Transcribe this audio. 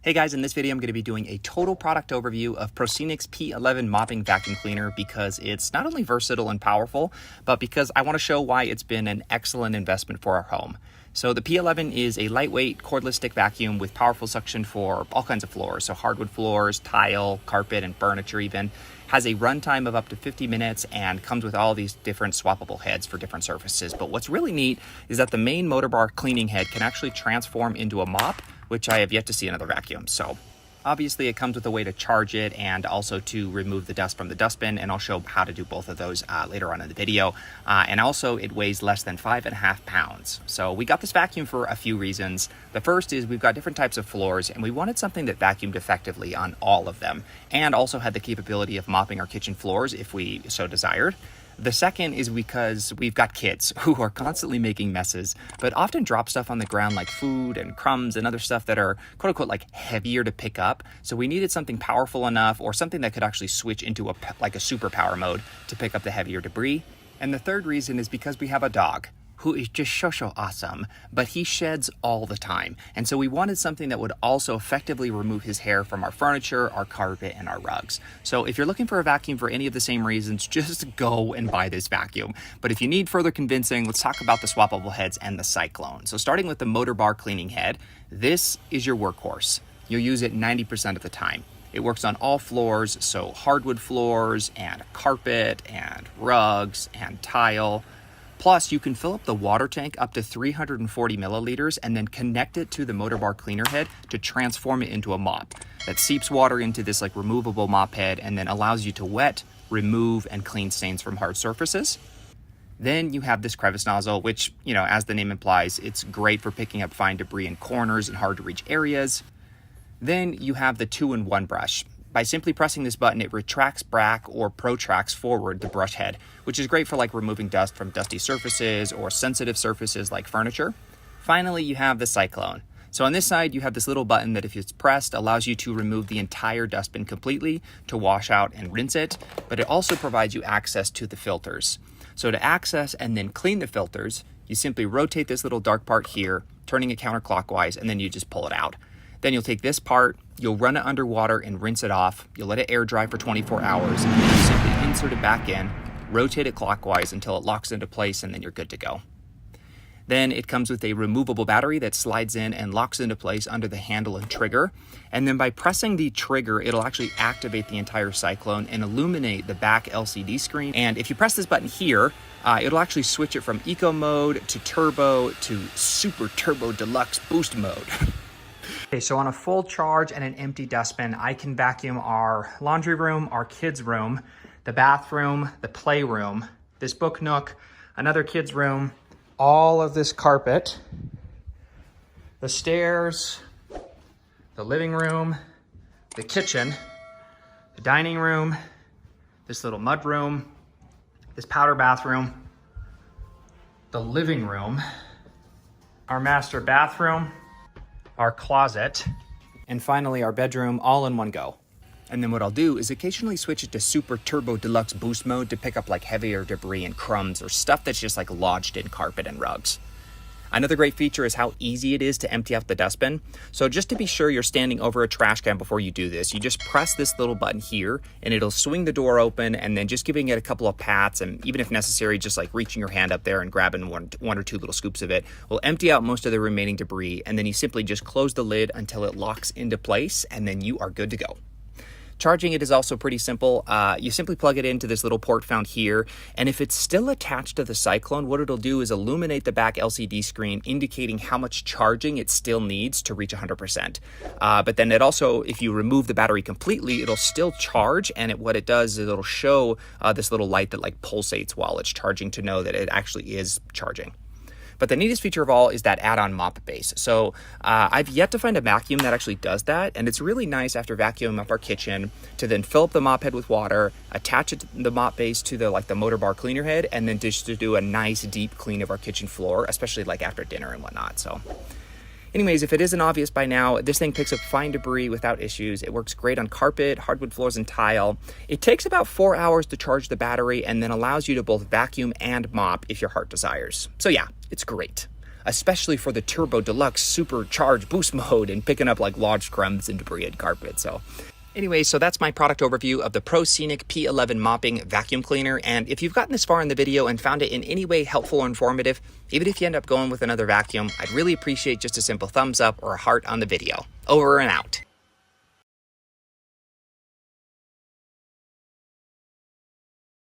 Hey guys, in this video I'm going to be doing a total product overview of Proscenic's P11 mopping vacuum cleaner because it's not only versatile and powerful, but because I want to show why it's been an excellent investment for our home. So the P11 is a lightweight cordless stick vacuum with powerful suction for all kinds of floors, so hardwood floors, tile, carpet, and furniture even. Has a runtime of up to 50 minutes and comes with all these different swappable heads for different surfaces. But what's really neat is that the main motor bar cleaning head can actually transform into a mop, which I have yet to see in other vacuums. So obviously it comes with a way to charge it and also to remove the dust from the dustbin, and I'll show how to do both of those later on in the video. And also it weighs less than 5.5 pounds. So we got this vacuum for a few reasons. The first is we've got different types of floors and we wanted something that vacuumed effectively on all of them and also had the capability of mopping our kitchen floors if we so desired. The second is because we've got kids who are constantly making messes, but often drop stuff on the ground like food and crumbs and other stuff that are quote unquote like heavier to pick up. So we needed something powerful enough or something that could actually switch into a superpower mode to pick up the heavier debris. And the third reason is because we have a dog who is just so awesome, but he sheds all the time. And so we wanted something that would also effectively remove his hair from our furniture, our carpet, and our rugs. So if you're looking for a vacuum for any of the same reasons, just go and buy this vacuum. But if you need further convincing, let's talk about the swappable heads and the cyclone. So starting with the motor bar cleaning head, this is your workhorse. You'll use it 90% of the time. It works on all floors, so hardwood floors and carpet and rugs and tile. Plus, you can fill up the water tank up to 340 milliliters and then connect it to the motor bar cleaner head to transform it into a mop that seeps water into this like removable mop head and then allows you to wet, remove, and clean stains from hard surfaces. Then you have this crevice nozzle, which, as the name implies, it's great for picking up fine debris in corners and hard to reach areas. Then you have the 2-in-1 brush. By simply pressing this button, it retracts back or protracts forward the brush head, which is great for like removing dust from dusty surfaces or sensitive surfaces like furniture. Finally, you have the cyclone. So on this side, you have this little button that if it's pressed allows you to remove the entire dustbin completely to wash out and rinse it, but it also provides you access to the filters. So to access and then clean the filters, you simply rotate this little dark part here, turning it counterclockwise, and then you just pull it out. Then you'll take this part, you'll run it underwater and rinse it off. You'll let it air dry for 24 hours, and then you simply insert it back in, rotate it clockwise until it locks into place, and then you're good to go. Then it comes with a removable battery that slides in and locks into place under the handle and trigger. And then by pressing the trigger, it'll actually activate the entire cyclone and illuminate the back LCD screen. And if you press this button here, it'll actually switch it from eco mode to turbo to super turbo deluxe boost mode. Okay, so on a full charge and an empty dustbin, I can vacuum our laundry room, our kids' room, the bathroom, the playroom, this book nook, another kid's room, all of this carpet, the stairs, the living room, the kitchen, the dining room, this little mud room, this powder bathroom, the living room, our master bathroom, our closet, and finally our bedroom, all in one go. And then what I'll do is occasionally switch it to super turbo deluxe boost mode to pick up like heavier debris and crumbs or stuff that's just like lodged in carpet and rugs. Another great feature is how easy it is to empty out the dustbin. So just to be sure you're standing over a trash can before you do this, you just press this little button here and it'll swing the door open, and then just giving it a couple of pats, and even if necessary, just like reaching your hand up there and grabbing one or two little scoops of it, will empty out most of the remaining debris, and then you simply just close the lid until it locks into place, and then you are good to go. Charging it is also pretty simple. You simply plug it into this little port found here, and if it's still attached to the cyclone, what it'll do is illuminate the back LCD screen, indicating how much charging it still needs to reach 100%. But then it also, if you remove the battery completely, it'll still charge, and what it does is it'll show this little light that like pulsates while it's charging to know that it actually is charging. But the neatest feature of all is that add-on mop base. So I've yet to find a vacuum that actually does that, and it's really nice after vacuuming up our kitchen to then fill up the mop head with water, attach it to the mop base to the motor bar cleaner head, and then just to do a nice deep clean of our kitchen floor, especially like after dinner and whatnot. So anyways, if it isn't obvious by now, this thing picks up fine debris without issues. It works great on carpet, hardwood floors, and tile. It takes about 4 hours to charge the battery and then allows you to both vacuum and mop if your heart desires. So yeah, it's great. especially for the Turbo Deluxe Supercharged Boost Mode and picking up like large crumbs and debris and carpet. So anyway, so that's my product overview of the Proscenic P11 mopping vacuum cleaner. And if you've gotten this far in the video and found it in any way helpful or informative, even if you end up going with another vacuum, I'd really appreciate just a simple thumbs up or a heart on the video. Over and out.